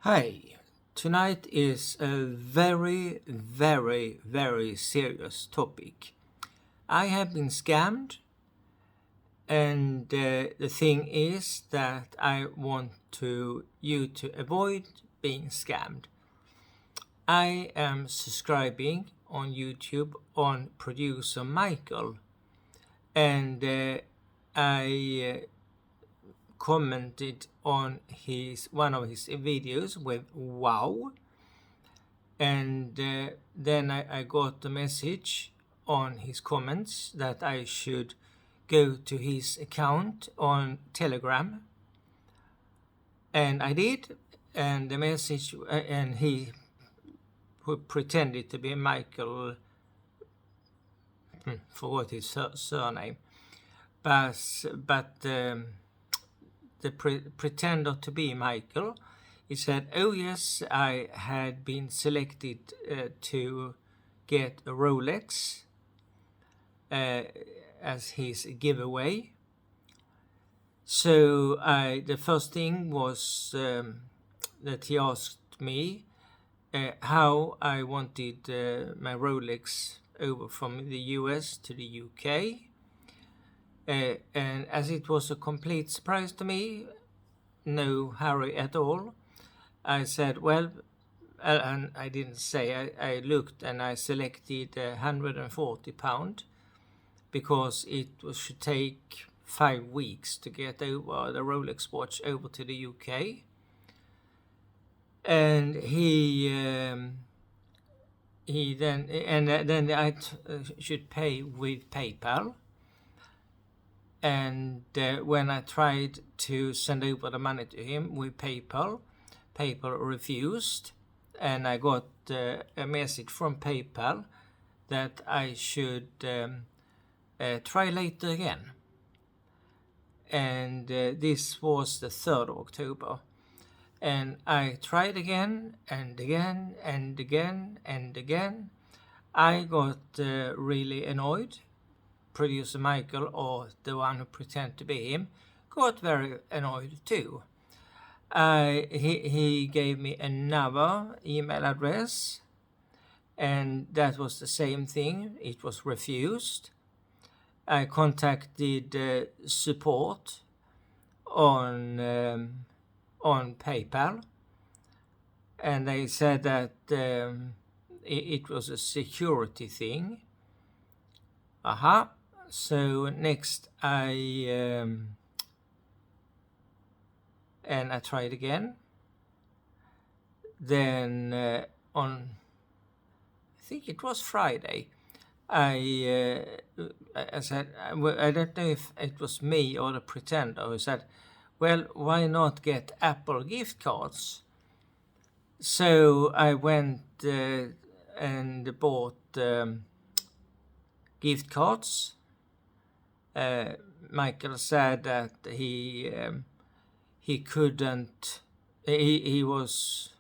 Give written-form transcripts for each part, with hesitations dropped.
Hi, tonight is a very, very, very serious topic. I have been scammed, and the thing is that I want you to avoid being scammed. I am subscribing on YouTube on producer Michael, and I commented on his one of his videos with wow. And then I got a message on his comments that I should go to his account on Telegram, and I did. And the message, and he who pretended to be Michael, forgot his surname, but the pretender to be Michael. He said, "Oh yes, I had been selected to get a Rolex as his giveaway." So the first thing was that he asked me how I wanted my Rolex over from the US to the UK. And as it was a complete surprise to me, no hurry at all, I said, well, and I didn't say, I looked and I selected £140 because it should take 5 weeks to get over the Rolex watch over to the UK. And then I should pay with PayPal. And when I tried to send over the money to him with PayPal refused, and I got a message from PayPal that I should try later again. And this was the 3rd of October. And I tried again and again and again and again. I got really annoyed. Producer Michael, or the one who pretended to be him, got very annoyed too. He gave me another email address, and that was the same thing. It was refused. I contacted support on PayPal, and they said that it was a security thing. Aha. So next and I tried again. Then on, I think it was Friday, I said, I don't know if it was me or the pretender who said, well, why not get Apple gift cards? So I went and bought gift cards. Michael said that he couldn't. He was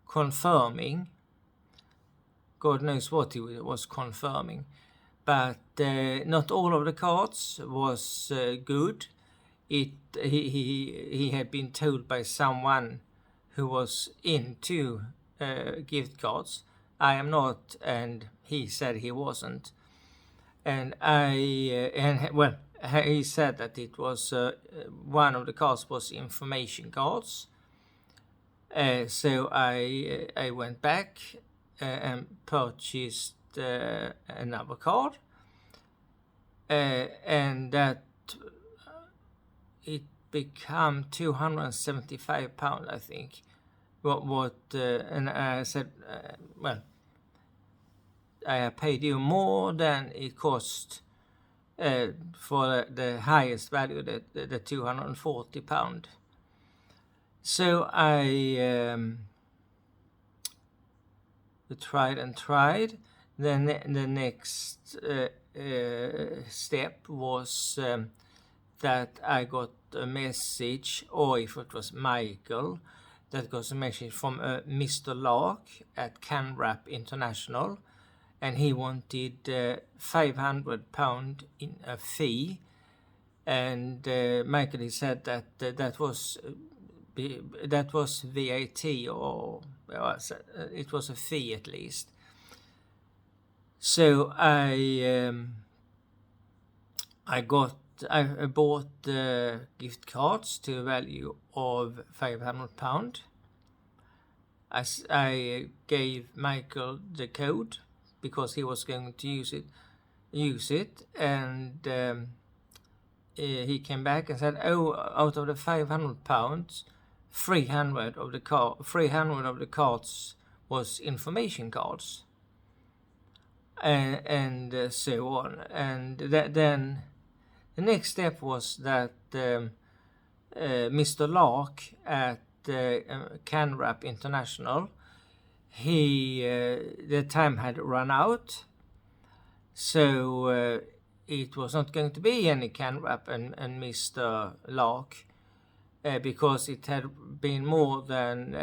confirming. God knows what he was confirming, but not all of the cards was good. He had been told by someone who was into gift cards. I am not, and he said he wasn't. And he said that it was one of the cards was information cards. So I went back and purchased another card, and that it became £275, I think. And I said, well, I have paid you more than it cost for the highest value, the £240. So I tried and tried. Then the next step was that I got a message, or if it was Michael, that got a message from Mr. Lark at CanWrap International, and he wanted £500 in a fee. And Michael, he said that that was that was VAT, or it was a fee at least. So I bought gift cards to a value of £500. I gave Michael the code because he was going to use it, and he came back and said, "Oh, out of the £500, 300 of the cards was information cards." And so on. And then the next step was that Mr. Lark at CanWrap International, the time had run out, so it was not going to be any CanWrap and Mr. Lark because it had been more than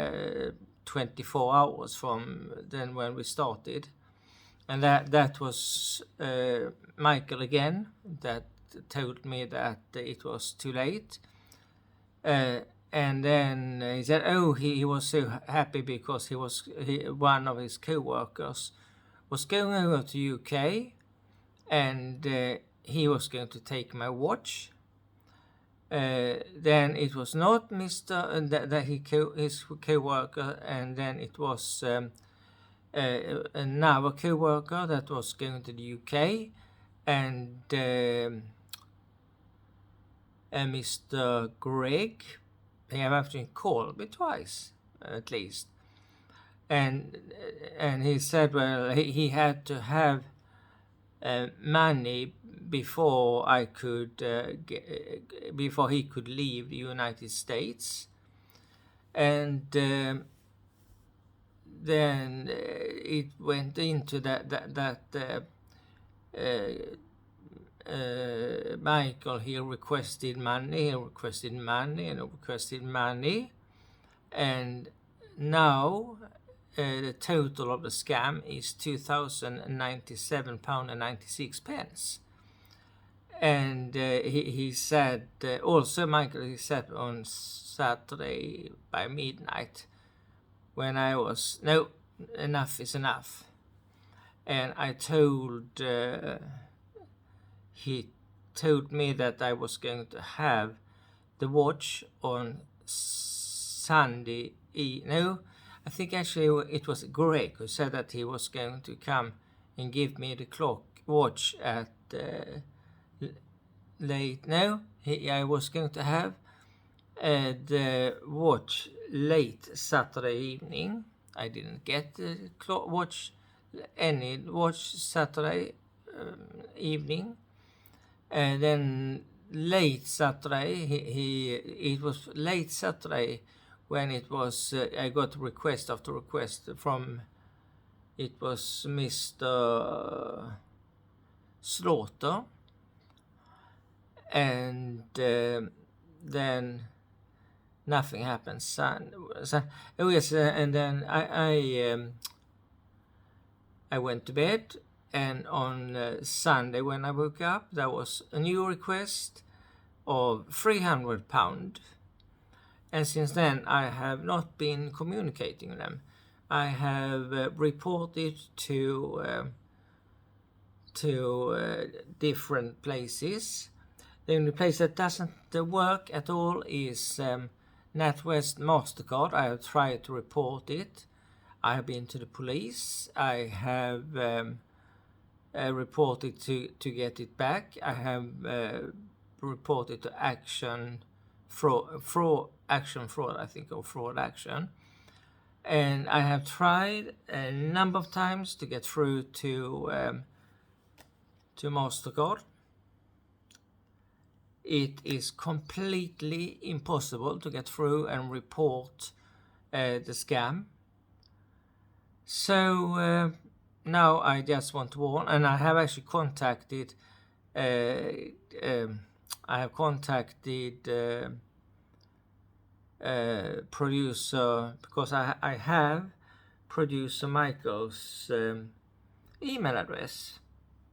24 hours from then when we started. And that was Michael again that told me that it was too late. And then he said, oh, he was so happy because one of his co-workers was going over to UK, and he was going to take my watch. Then it was not his co-worker, and then it was another co-worker that was going to the UK, and Mr. Greg, he have actually called me twice at least, and he said, well, he had to have money before he could leave the United States, and then it went into that Michael, he requested money, and now the total of the scam is £2,097.96. And he said, also Michael, he said on Saturday by midnight, when I was, no, enough is enough. And I told, he told me that I was going to have the watch on Sunday. No, I think actually it was Greg who said that he was going to come and give me the watch at late. No, I was going to have the watch late Saturday evening. I didn't get the watch Saturday evening, and then late Saturday, it was late Saturday when it was I got request after request from, it was Mr. Slaughter, and then nothing happened. Oh yes, and then I went to bed, and on Sunday when I woke up, there was a new request of £300, and since then I have not been communicating with them. I have reported to different places. The only place that doesn't work at all is NatWest MasterCard. I have tried to report it. I have been to the police. I have reported to get it back. I have reported to Action Fraud, I think, or Fraud Action. And I have tried a number of times to get through to MasterCard. It is completely impossible to get through and report the scam. So now I just want to warn, and I have actually contacted producer, because I have producer Michael's email address,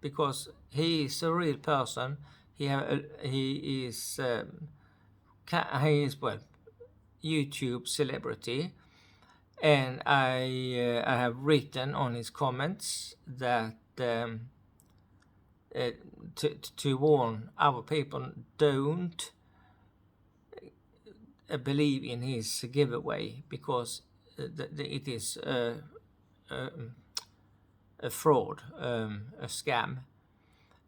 because he is a real person. He is well, YouTube celebrity, and I have written on his comments that to warn other people, don't believe in his giveaway, because it is a fraud, a scam.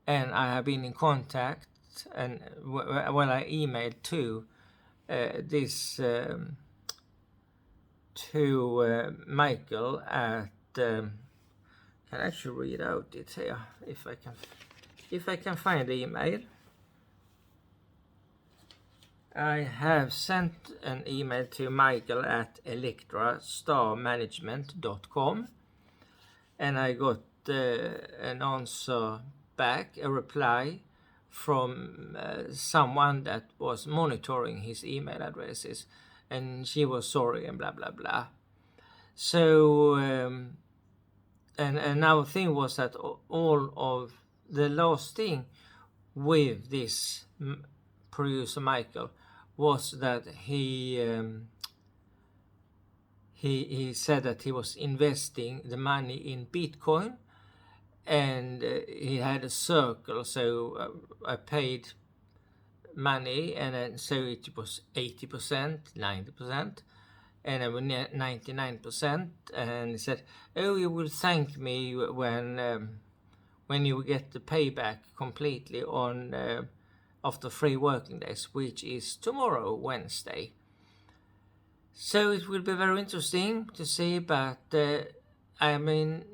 And I have been in contact, and I emailed to this to Michael at can actually read out it here if I can find the email. I have sent an email to Michael at electrastarmanagement.com, and I got an answer back, a reply from someone that was monitoring his email addresses, and she was sorry and blah blah blah. So and another thing was that all of the last thing with this producer Michael was that he said that he was investing the money in Bitcoin, and he had a circle, so I paid money, and then so it was 80%, 90%, and I was 99%, and he said, "Oh, you will thank me when you get the payback completely on after 3 working days, which is tomorrow, Wednesday." So it will be very interesting to see, but I mean,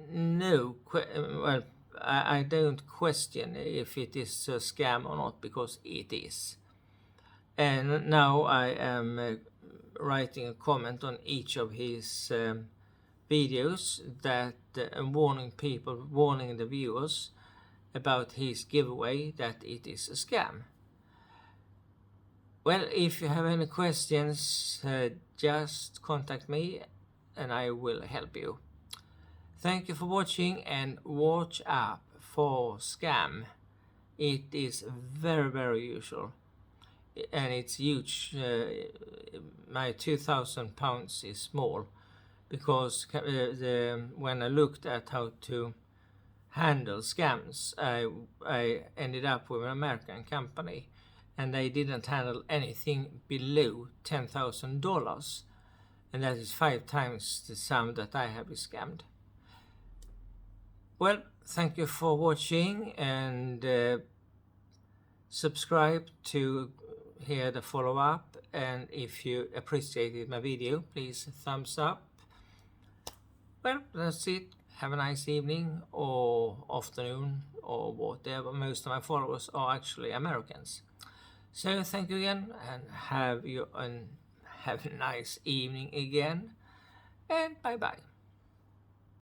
I don't question if it is a scam or not, because it is. And now I am writing a comment on each of his videos that warning the viewers about his giveaway that it is a scam. Well, if you have any questions, just contact me and I will help you. Thank you for watching, and watch out for scam. It is very, very usual, and it's huge. My £2,000 is small, because when I looked at how to handle scams, I ended up with an American company, and they didn't handle anything below $10,000, and that is 5 times the sum that I have been scammed. Well, thank you for watching, and subscribe to hear the follow-up, and if you appreciated my video, please thumbs up. Well, that's it. Have a nice evening or afternoon or whatever. Most of my followers are actually Americans. So thank you again, and have a nice evening again, and bye bye.